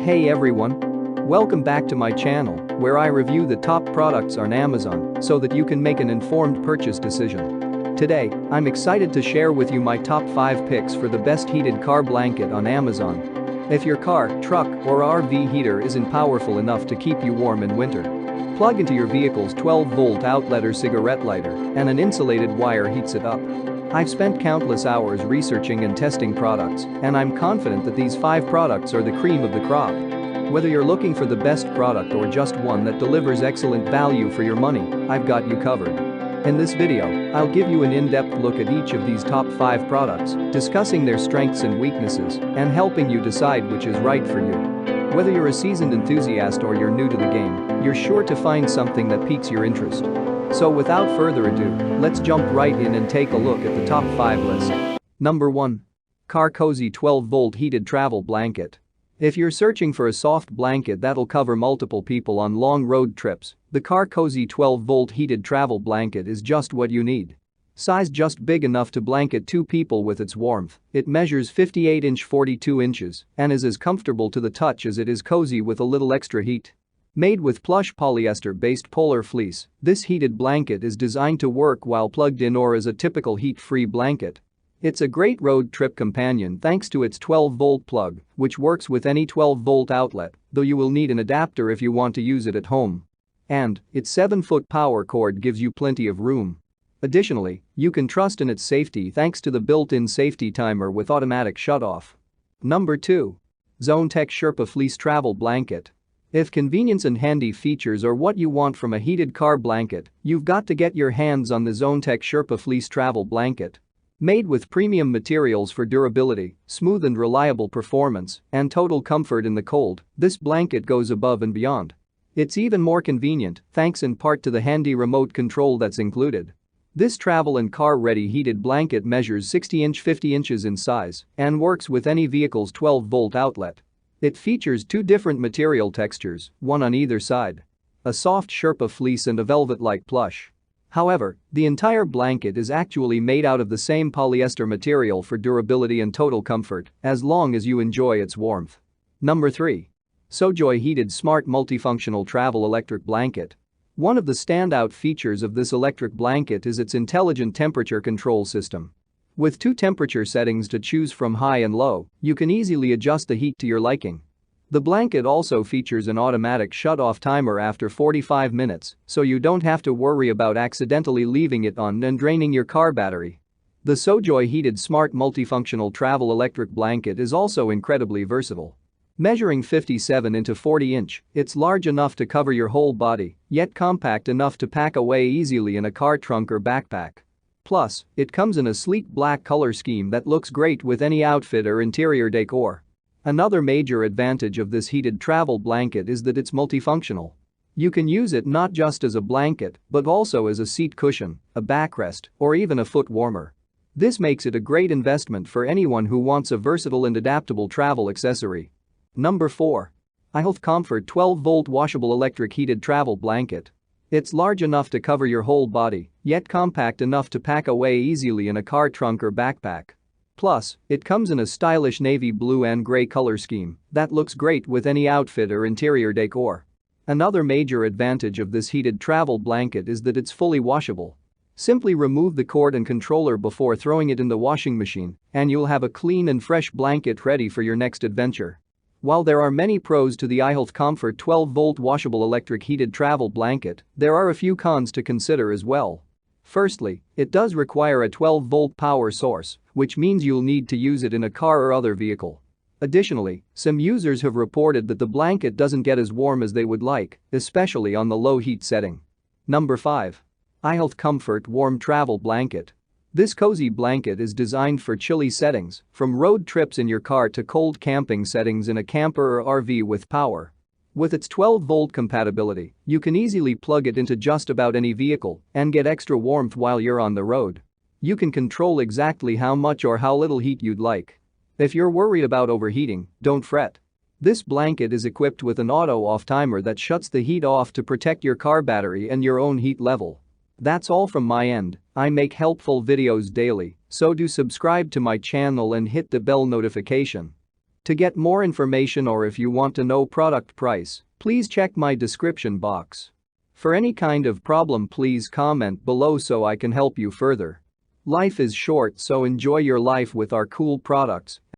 Hey everyone! Welcome back to my channel, where I review the top products on Amazon so that you can make an informed purchase decision. Today, I'm excited to share with you my top 5 picks for the best heated car blanket on Amazon. If your car, truck, or RV heater isn't powerful enough to keep you warm in winter, plug into your vehicle's 12-volt outlet or cigarette lighter, and an insulated wire heats it up. I've spent countless hours researching and testing products, and I'm confident that these 5 products are the cream of the crop. Whether you're looking for the best product or just one that delivers excellent value for your money, I've got you covered. In this video, I'll give you an in-depth look at each of these top 5 products, discussing their strengths and weaknesses, and helping you decide which is right for you. Whether you're a seasoned enthusiast or you're new to the game, you're sure to find something that piques your interest. So without further ado, let's jump right in and take a look at the top 5 list. Number 1. Car Cozy 12-volt heated travel blanket. If you're searching for a soft blanket that'll cover multiple people on long road trips, the Car Cozy 12-volt heated travel blanket is just what you need. Size just big enough to blanket 2 people with its warmth, it measures 58 inch 42 inches and is as comfortable to the touch as it is cozy with a little extra heat. Made with plush polyester-based polar fleece, this heated blanket is designed to work while plugged in or as a typical heat-free blanket. It's a great road trip companion thanks to its 12-volt plug, which works with any 12-volt outlet, though you will need an adapter if you want to use it at home. And its 7-foot power cord gives you plenty of room. Additionally, you can trust in its safety thanks to the built-in safety timer with automatic shutoff. Number 2. ZoneTech Sherpa Fleece Travel Blanket. If convenience and handy features are what you want from a heated car blanket, you've got to get your hands on the ZoneTech Sherpa Fleece Travel Blanket. Made with premium materials for durability, smooth and reliable performance, and total comfort in the cold, this blanket goes above and beyond. It's even more convenient, thanks in part to the handy remote control that's included. This travel and car-ready heated blanket measures 60 inch 50 inches in size and works with any vehicle's 12-volt outlet. It features 2 different material textures, one on either side. A soft Sherpa fleece and a velvet-like plush. However, the entire blanket is actually made out of the same polyester material for durability and total comfort, as long as you enjoy its warmth. Number 3. SoJoy Heated Smart Multifunctional Travel Electric Blanket. One of the standout features of this electric blanket is its intelligent temperature control system. With 2 temperature settings to choose from, high and low, you can easily adjust the heat to your liking. The blanket also features an automatic shut-off timer after 45 minutes, so you don't have to worry about accidentally leaving it on and draining your car battery. The SoJoy Heated Smart Multifunctional Travel Electric Blanket is also incredibly versatile. Measuring 57 into 40 inch, it's large enough to cover your whole body, yet compact enough to pack away easily in a car trunk or backpack. Plus, it comes in a sleek black color scheme that looks great with any outfit or interior decor. Another major advantage of this heated travel blanket is that it's multifunctional. You can use it not just as a blanket, but also as a seat cushion, a backrest, or even a foot warmer. This makes it a great investment for anyone who wants a versatile and adaptable travel accessory. Number 4. iHealth Comfort 12-volt Washable Electric Heated Travel Blanket. It's large enough to cover your whole body, yet compact enough to pack away easily in a car trunk or backpack. Plus, it comes in a stylish navy blue and gray color scheme that looks great with any outfit or interior decor. Another major advantage of this heated travel blanket is that it's fully washable. Simply remove the cord and controller before throwing it in the washing machine, and you'll have a clean and fresh blanket ready for your next adventure. While there are many pros to the iHealth Comfort 12-volt washable electric heated travel blanket, there are a few cons to consider as well. Firstly, it does require a 12-volt power source, which means you'll need to use it in a car or other vehicle. Additionally, some users have reported that the blanket doesn't get as warm as they would like, especially on the low heat setting. Number 5. iHealth Comfort Warm Travel Blanket. This cozy blanket is designed for chilly settings, from road trips in your car to cold camping settings in a camper or RV with power. With its 12-volt compatibility, you can easily plug it into just about any vehicle and get extra warmth while you're on the road. You can control exactly how much or how little heat you'd like. If you're worried about overheating, don't fret. This blanket is equipped with an auto-off timer that shuts the heat off to protect your car battery and your own heat level. That's all from my end. I make helpful videos daily, so do subscribe to my channel and hit the bell notification. To get more information or if you want to know product price, please check my description box. For any kind of problem, please comment below so I can help you further. Life is short, so enjoy your life with our cool products.